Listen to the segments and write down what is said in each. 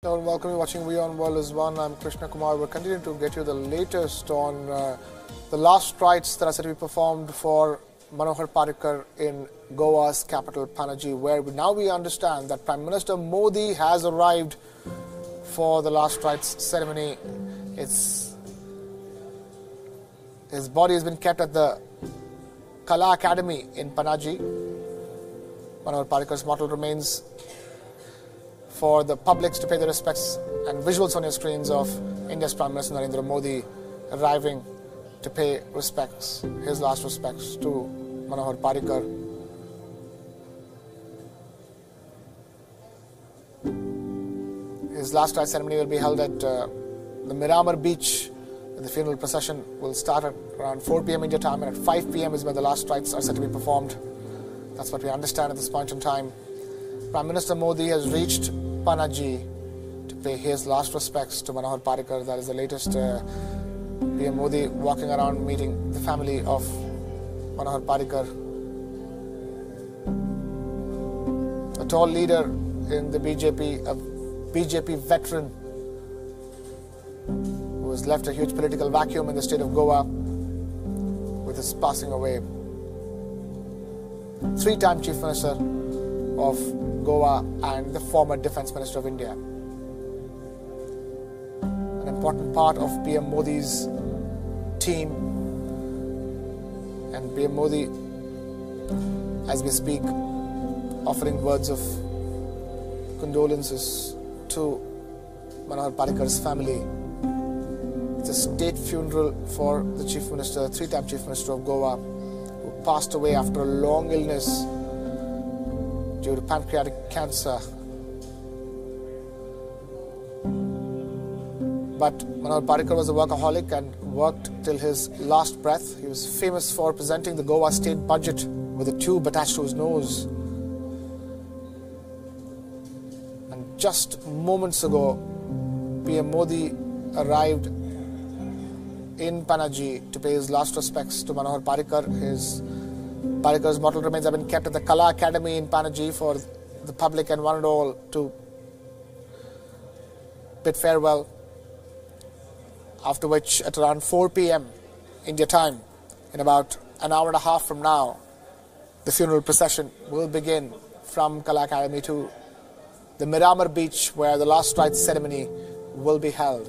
Hello and welcome to watching Wion World is One. I'm Krishna Kumar. We're continuing to get you the latest on the last rites that are set to be performed for Manohar Parrikar in Goa's capital Panaji, where now we understand that Prime Minister Modi has arrived for the last rites ceremony. His body has been kept at the Kala Academy in Panaji. Manohar Parrikar's mortal remains for the publics to pay their respects, and visuals on your screens of India's Prime Minister Narendra Modi arriving to pay respects, his last respects to Manohar Parrikar. His last rite ceremony will be held at the Miramar beach. The funeral procession will start at around 4 p.m. India time, and at 5 p.m. is when the last rites are set to be performed. That's what we understand at this point in time. Prime Minister Modi has reached Panaji to pay his last respects to Manohar Parrikar. That is the latest. PM Modi walking around meeting the family of Manohar Parrikar. A tall leader in the BJP, a BJP veteran who has left a huge political vacuum in the state of Goa with his passing away. Three-time Chief Minister of Goa and the former Defence Minister of India. An important part of PM Modi's team, and PM Modi, as we speak, offering words of condolences to Manohar Parrikar's family. It's a state funeral for the Chief Minister, three-time Chief Minister of Goa, who passed away after a long illness due to pancreatic cancer. But Manohar Parrikar was a workaholic and worked till his last breath. He was famous for presenting the Goa state budget with a tube attached to his nose. And just moments ago, PM Modi arrived in Panaji to pay his last respects to Manohar Parrikar. Parrikar's mortal remains have been kept at the Kala Academy in Panaji for the public and one and all to bid farewell. After which, at around 4 p.m. India time, in about an hour and a half from now, the funeral procession will begin from Kala Academy to the Miramar beach, where the last rites ceremony will be held.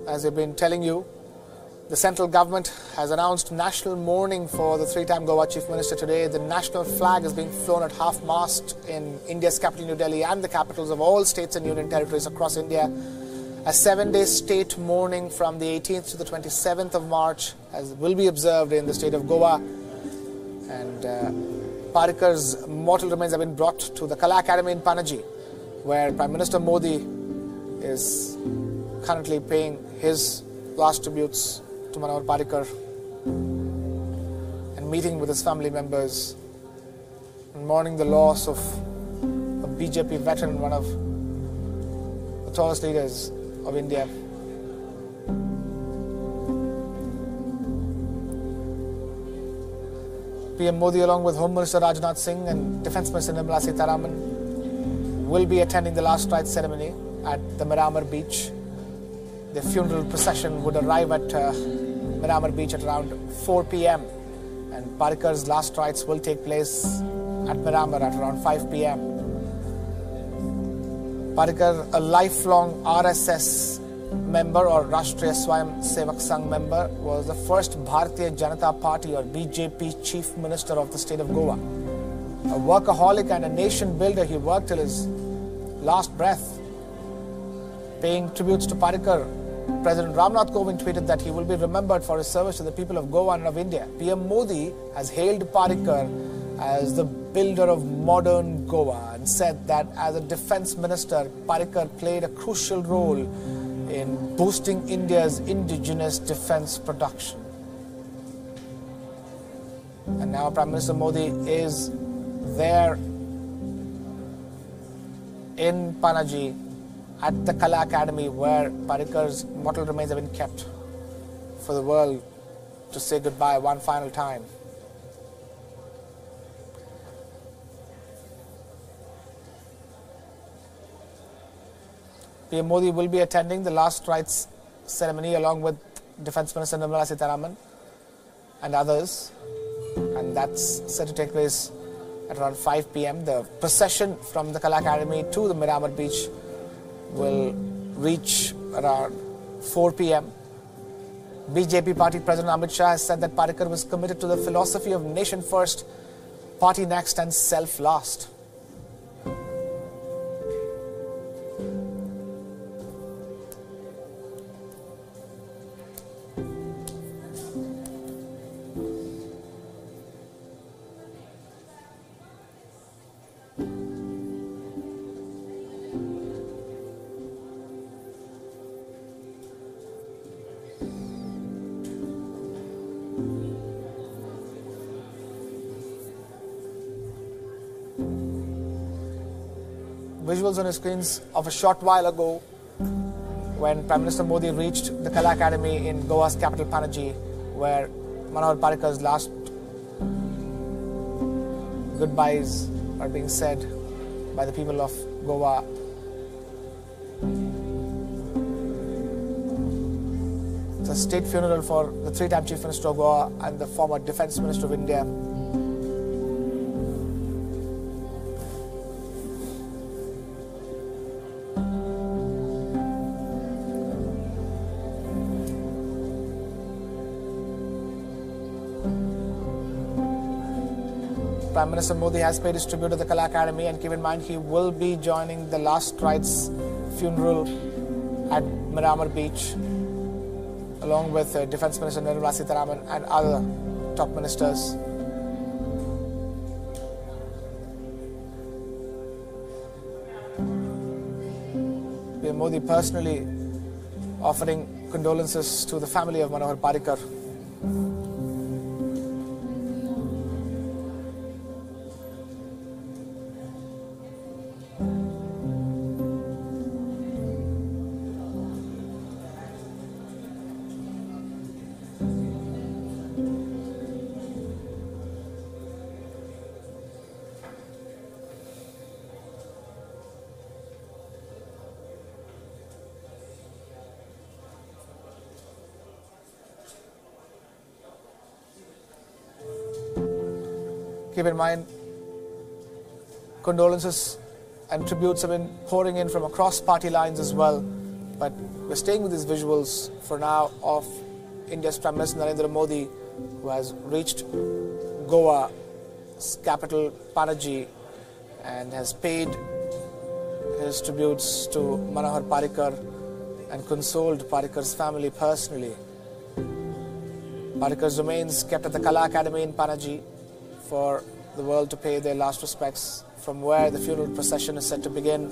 As we've been telling you, the central government has announced national mourning for the three-time Goa Chief Minister today. The national flag is being flown at half-mast in India's capital, New Delhi, and the capitals of all states and union territories across India. A 7-day state mourning from the 18th to the 27th of March will be observed in the state of Goa. And Parrikar's mortal remains have been brought to the Kala Academy in Panaji, where Prime Minister Modi is currently paying his last tributes to Manohar Parrikar and meeting with his family members and mourning the loss of a BJP veteran, one of the tallest leaders of India. PM Modi, along with Home Minister Rajnath Singh and Defence Minister Nirmala Sitharaman, will be attending the last rites ceremony at the Miramar beach. The funeral procession would arrive at Miramar beach at around 4 p.m. and Parrikar's last rites will take place at Miramar at around 5 p.m. Parrikar, a lifelong RSS member or Rashtriya Swayam Sevak Sangh member, was the first Bharatiya Janata Party or BJP Chief Minister of the state of Goa. A workaholic and a nation builder, he worked till his last breath. Paying tributes to Parrikar, President Ramnath Kovind tweeted that he will be remembered for his service to the people of Goa and of India. PM Modi has hailed Parrikar as the builder of modern Goa and said that as a defence minister, Parrikar played a crucial role in boosting India's indigenous defence production. And now Prime Minister Modi is there in Panaji at the Kala Academy, where Parrikar's mortal remains have been kept for the world to say goodbye one final time. PM Modi will be attending the last rites ceremony along with Defence Minister Nirmala Sitharaman and others, and that's set to take place at around 5 p.m. The procession from the Kala Academy to the Miramar Beach will reach around 4 p.m. BJP Party President Amit Shah has said that Parrikar was committed to the philosophy of nation first, party next and self last. Visuals on your screens of a short while ago when Prime Minister Modi reached the Kala Academy in Goa's capital Panaji, where Manohar Parrikar's last goodbyes are being said by the people of Goa. It's a state funeral for the three-time Chief Minister of Goa and the former Defence Minister of India. Prime Minister Modi has paid his tribute to the Kala Academy, and keep in mind he will be joining the last rites funeral at Miramar Beach along with Defence Minister Nirmala Sitharaman and other top ministers. PM Modi personally offering condolences to the family of Manohar Parrikar. Keep in mind, condolences and tributes have been pouring in from across party lines as well. But we're staying with these visuals for now of India's Prime Minister Narendra Modi, who has reached Goa's capital Panaji and has paid his tributes to Manohar Parrikar and consoled Parrikar's family personally. Parrikar's remains kept at the Kala Academy in Panaji for the world to pay their last respects, from where the funeral procession is set to begin,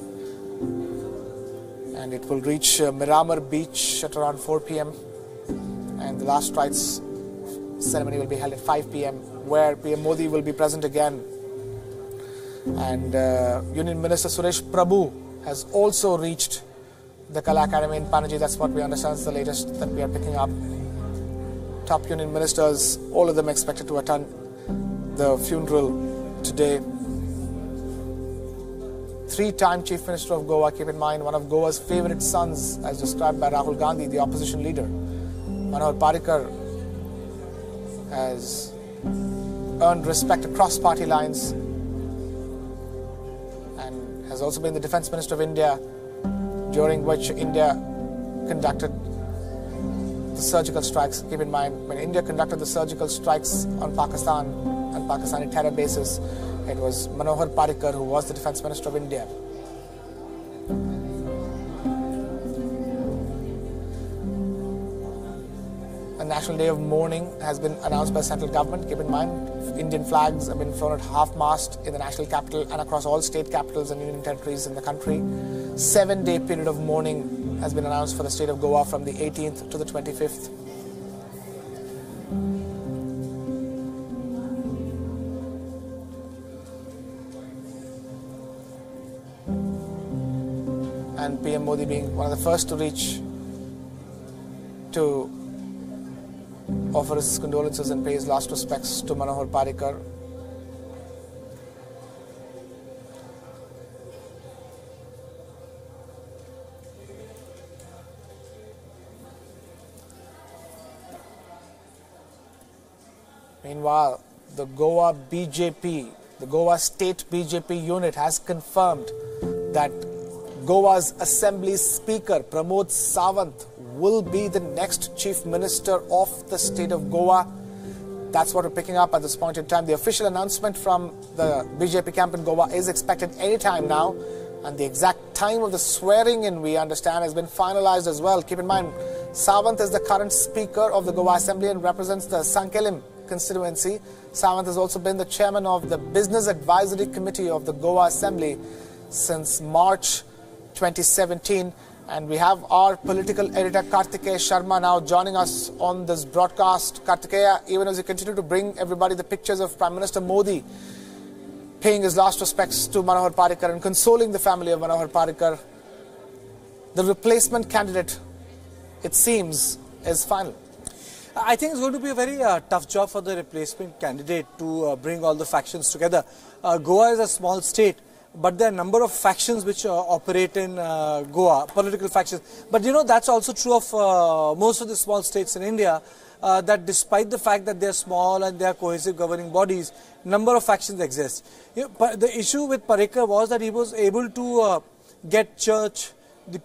and it will reach Miramar Beach at around 4 p.m. and the last rites ceremony will be held at 5 p.m. where PM Modi will be present again, and Union Minister Suresh Prabhu has also reached the Kala Academy in Panaji. That's what we understand is the latest that we are picking up. Top Union ministers, all of them expected to attend the funeral today. Three-time Chief Minister of Goa, keep in mind, one of Goa's favorite sons, as described by Rahul Gandhi, the opposition leader. Manohar Parrikar has earned respect across party lines and has also been the Defence Minister of India, during which India conducted the surgical strikes. Keep in mind, when India conducted the surgical strikes on Pakistan and Pakistani terror bases, it was Manohar Parrikar who was the Defence Minister of India. A national day of mourning has been announced by the central government. Keep in mind, Indian flags have been flown at half-mast in the national capital and across all state capitals and union territories in the country. 7-day period of mourning has been announced for the state of Goa from the 18th to the 25th. And PM Modi being one of the first to reach to offer his condolences and pay his last respects to Manohar Parrikar. Meanwhile, the Goa BJP, the Goa State BJP unit has confirmed that Goa's Assembly Speaker Pramod Sawant will be the next Chief Minister of the state of Goa. That's what we're picking up at this point in time. The official announcement from the BJP camp in Goa is expected any time now. And the exact time of the swearing-in, we understand, has been finalized as well. Keep in mind, Sawant is the current Speaker of the Goa Assembly and represents the Sankelim constituency. Sawant has also been the chairman of the Business Advisory Committee of the Goa Assembly since March 2017. And we have our political editor Kartikeya Sharma now joining us on this broadcast. Kartikeya, even as we continue to bring everybody the pictures of Prime Minister Modi paying his last respects to Manohar Parrikar and consoling the family of Manohar Parrikar, the replacement candidate, it seems, is final. I think it's going to be a very tough job for the replacement candidate to bring all the factions together. Goa is a small state, but there are a number of factions which operate in Goa, political factions. But you know, that's also true of most of the small states in India, that despite the fact that they are small and they are cohesive governing bodies, number of factions exist. You know, but the issue with Parrikar was that he was able to get church, the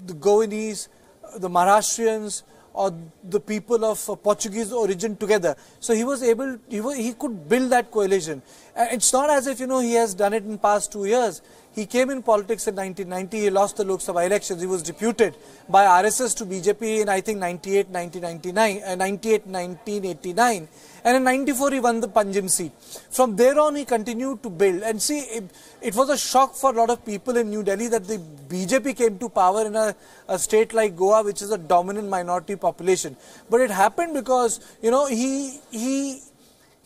Goanese, the Maharashtrians, or the people of Portuguese origin together. So he was able, he could build that coalition. It's not as if, he has done it in past 2 years. He came in politics in 1990, he lost the Lok Sabha elections, he was deputed by RSS to BJP in I think 1989, and in 94 he won the Panjim seat. From there on he continued to build, and see, it was a shock for a lot of people in New Delhi that the BJP came to power in a state like Goa, which is a dominant minority population. But it happened because,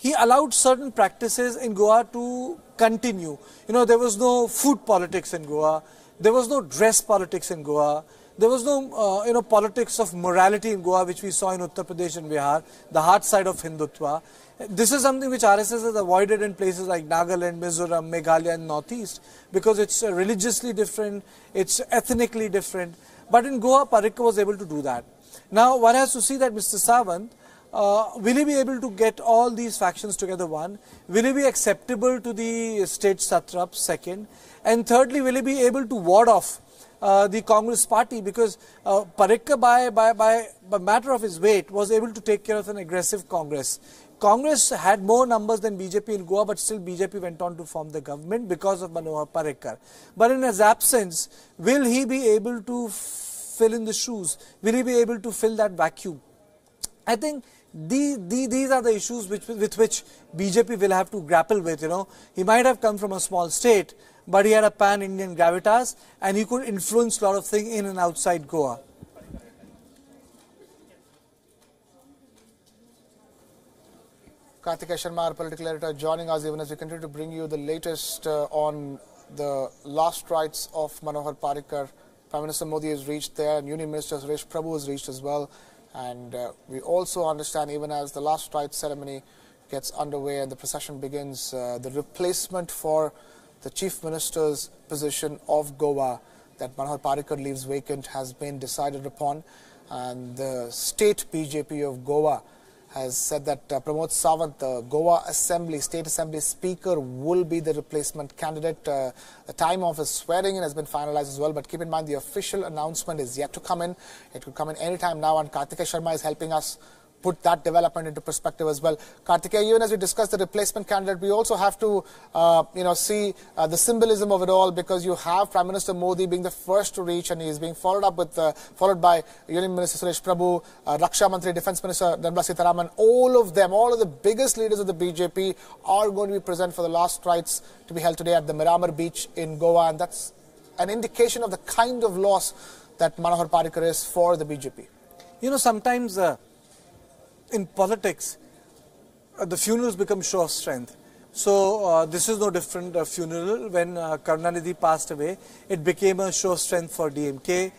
he allowed certain practices in Goa to continue. There was no food politics in Goa. There was no dress politics in Goa. There was no, politics of morality in Goa, which we saw in Uttar Pradesh and Bihar, the hard side of Hindutva. This is something which RSS has avoided in places like Nagaland, Mizoram, Meghalaya and Northeast, because it's religiously different, it's ethnically different. But in Goa, Parrikar was able to do that. Now, one has to see that Mr. Sawant, will he be able to get all these factions together, one? Will he be acceptable to the state satraps, second? And thirdly, will he be able to ward off the Congress party? Because Parrikar, by matter of his weight, was able to take care of an aggressive Congress. Congress had more numbers than BJP in Goa, but still BJP went on to form the government because of Manohar Parrikar. But in his absence, will he be able to fill in the shoes? Will he be able to fill that vacuum? I think these are the issues with which BJP will have to grapple with. He might have come from a small state, but he had a pan-Indian gravitas and he could influence a lot of things in and outside Goa. Kartikeya Sharma, our political editor, joining us even as we continue to bring you the latest on the last rites of Manohar Parrikar. Prime Minister Modi has reached there, and Union Minister Suresh Prabhu has reached as well. And we also understand, even as the last rites ceremony gets underway and the procession begins, the replacement for the Chief Minister's position of Goa that Manohar Parrikar leaves vacant has been decided upon. And the state BJP of Goa has said that Pramod Sawant, the Goa State Assembly Speaker, will be the replacement candidate. The time of his swearing-in has been finalized as well, but keep in mind the official announcement is yet to come in. It could come in any time now, and Kartikeya Sharma is helping us put that development into perspective as well. Kartikeya, even as we discuss the replacement candidate, we also have to, see the symbolism of it all, because you have Prime Minister Modi being the first to reach, and he is being followed by Union Minister Suresh Prabhu, Raksha Mantri, Defence Minister Nirmala Sitharaman. All of the biggest leaders of the BJP are going to be present for the last rites to be held today at the Miramar Beach in Goa, and that's an indication of the kind of loss that Manohar Parrikar is for the BJP. Sometimes in politics, the funerals become show of strength. So this is no different funeral. When Karunanidhi passed away, it became a show of strength for DMK.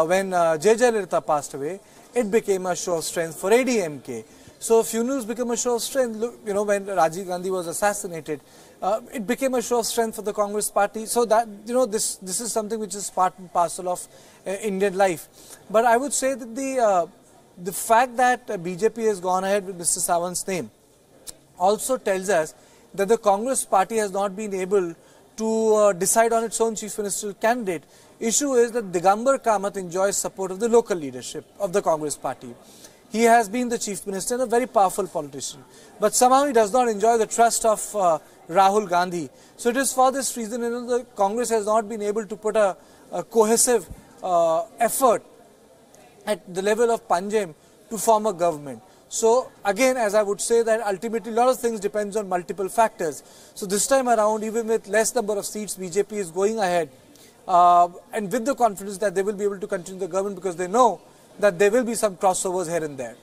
When J. Jayalalitha passed away, it became a show of strength for ADMK. So funerals become a show of strength. Look, you know, when Rajiv Gandhi was assassinated, it became a show of strength for the Congress party. So that, you know, this is something which is part and parcel of Indian life. But I would say that the fact that BJP has gone ahead with Mr. Sawant's name also tells us that the Congress party has not been able to decide on its own chief ministerial candidate. Issue is that Digambar Kamath enjoys support of the local leadership of the Congress party. He has been the chief minister and a very powerful politician. But somehow he does not enjoy the trust of Rahul Gandhi. So it is for this reason, you know, the Congress has not been able to put a cohesive effort at the level of Panjim to form a government. So again, as I would say, that ultimately a lot of things depends on multiple factors. So this time around, even with less number of seats, BJP is going ahead and with the confidence that they will be able to continue the government, because they know that there will be some crossovers here and there.